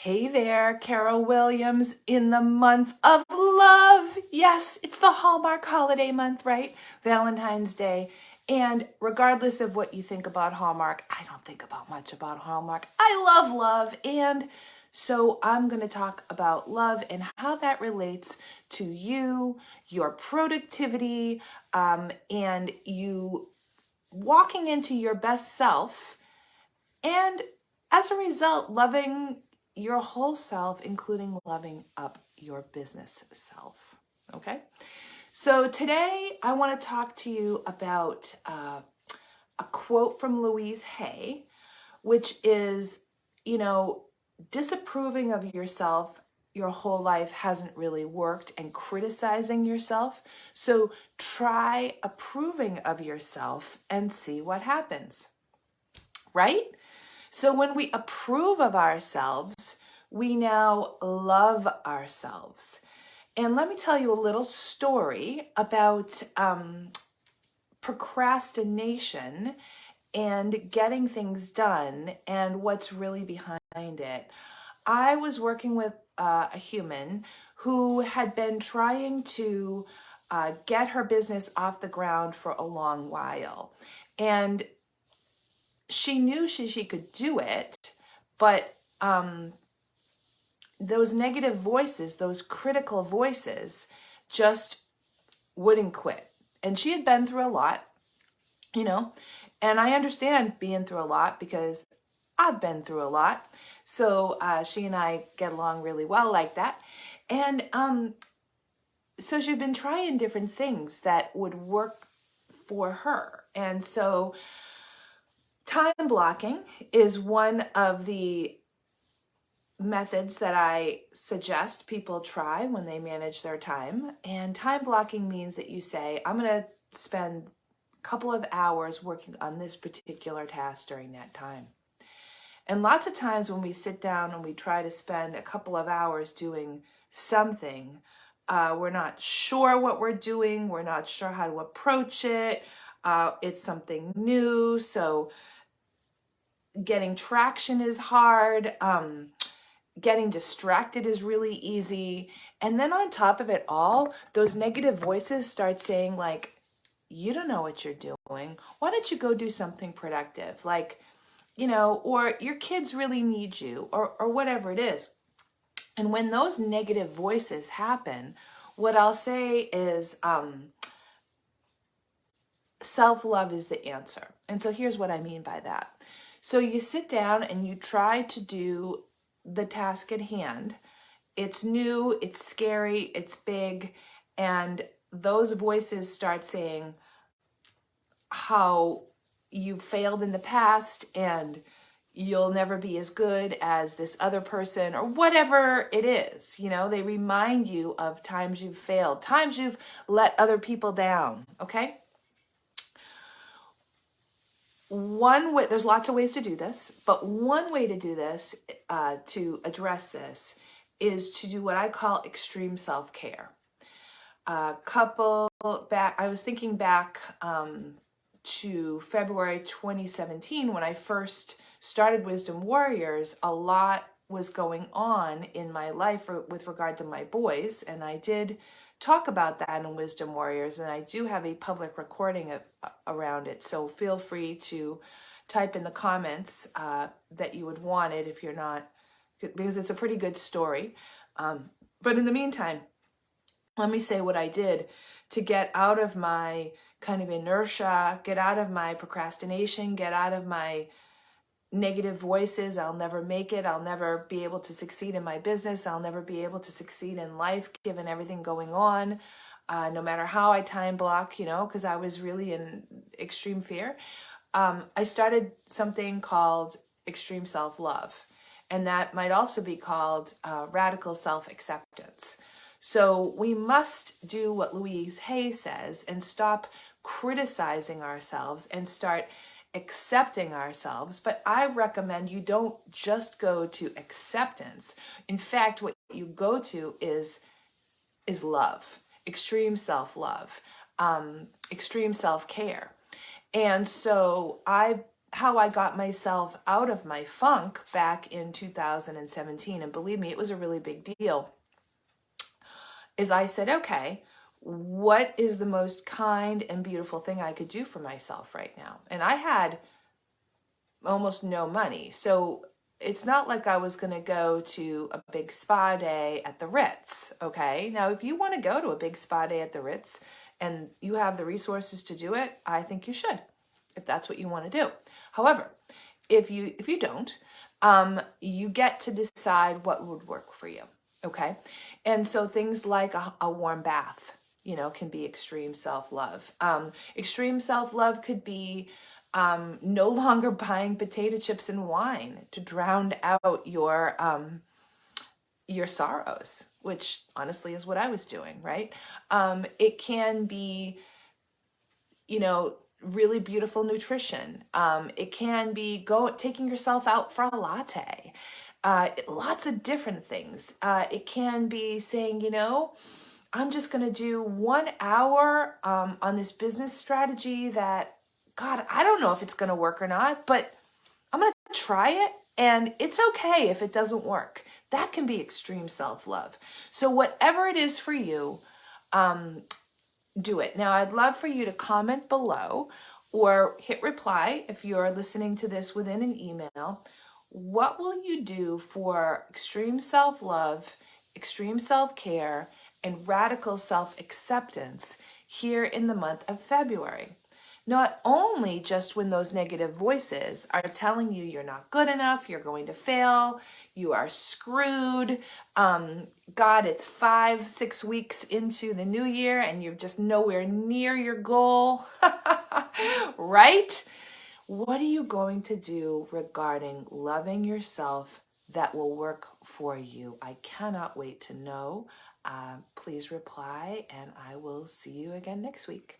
Hey there, Carol Williams, in the month of love. Yes, it's the Hallmark holiday month, right? Valentine's Day. And regardless of what you think about Hallmark, I don't think about much about Hallmark. I love love. And so I'm going to talk about love and how that relates to you, your productivity, and you walking into your best self. And as a result, loving your whole self, including loving up your business self. Okay? So today I want to talk to you about a quote from Louise Hay, which is, disapproving of yourself your whole life hasn't really worked and criticizing yourself. So try approving of yourself and see what happens, right? So when we approve of ourselves, we now love ourselves. And let me tell you a little story about procrastination and getting things done and what's really behind it. I was working with a human who had been trying to get her business off the ground for a long while. And she knew she could do it, but those negative voices, those critical voices, just wouldn't quit. And she had been through a lot, and I understand being through a lot because I've been through a lot. So she and I get along really well like that. And so she'd been trying different things that would work for her. And so time blocking is one of the methods that I suggest people try when they manage their time. And time blocking means that you say, I'm going to spend a couple of hours working on this particular task during that time. And lots of times when we sit down and we try to spend a couple of hours doing something, we're not sure what we're doing. We're not sure how to approach it. It's something new. So getting traction is hard. Getting distracted is really easy. And then on top of it all, those negative voices start saying like, you don't know what you're doing. Why don't you go do something productive? Like, or your kids really need you or whatever it is. And when those negative voices happen, what I'll say is self-love is the answer. And so here's what I mean by that. So you sit down and you try to do the task at hand. It's new, it's scary, it's big, and those voices start saying how you failed in the past and you'll never be as good as this other person or whatever it is. They remind you of times you've failed, times you've let other people down, okay? One way, there's lots of ways to do this, but one way to do this, to address this, is to do what I call extreme self-care. I was thinking back to February 2017 when I first started Wisdom Warriors. A lot was going on in my life with regard to my boys, and I did talk about that in Wisdom Warriors, and I do have a public recording around it, so feel free to type in the comments that you would want it if you're not, because it's a pretty good story. But in the meantime, let me say what I did to get out of my kind of inertia, get out of my procrastination, get out of my negative voices. I'll never make it. I'll never be able to succeed in my business. I'll never be able to succeed in life given everything going on, no matter how I time block, because I was really in extreme fear. I started something called extreme self-love, and that might also be called radical self-acceptance. So we must do what Louise Hay says and stop criticizing ourselves and start accepting ourselves. But I recommend you don't just go to acceptance. In fact, what you go to is love, extreme self-love, extreme self-care. And so I how I got myself out of my funk back in 2017, and believe me, it was a really big deal, is I said, okay, what is the most kind and beautiful thing I could do for myself right now? And I had almost no money. So it's not like I was going to go to a big spa day at the Ritz. Okay. Now, if you want to go to a big spa day at the Ritz and you have the resources to do it, I think you should, if that's what you want to do. However, if you don't, you get to decide what would work for you. Okay. And so things like a warm bath, can be extreme self-love. Extreme self-love could be no longer buying potato chips and wine to drown out your sorrows, which honestly is what I was doing, right? It can be, really beautiful nutrition. It can be taking yourself out for a latte. Lots of different things. It can be saying, I'm just going to do 1 hour on this business strategy that, God, I don't know if it's going to work or not, but I'm going to try it. And it's okay if it doesn't work. That can be extreme self-love. So whatever it is for you, do it. Now, I'd love for you to comment below or hit reply if you're listening to this within an email. What will you do for extreme self-love, extreme self-care, and radical self-acceptance here in the month of February? Not only just when those negative voices are telling you you're not good enough, you're going to fail, you are screwed, God, it's 5-6 weeks into the new year and you're just nowhere near your goal, right? What are you going to do regarding loving yourself that will work for you? I cannot wait to know. Please reply, and I will see you again next week.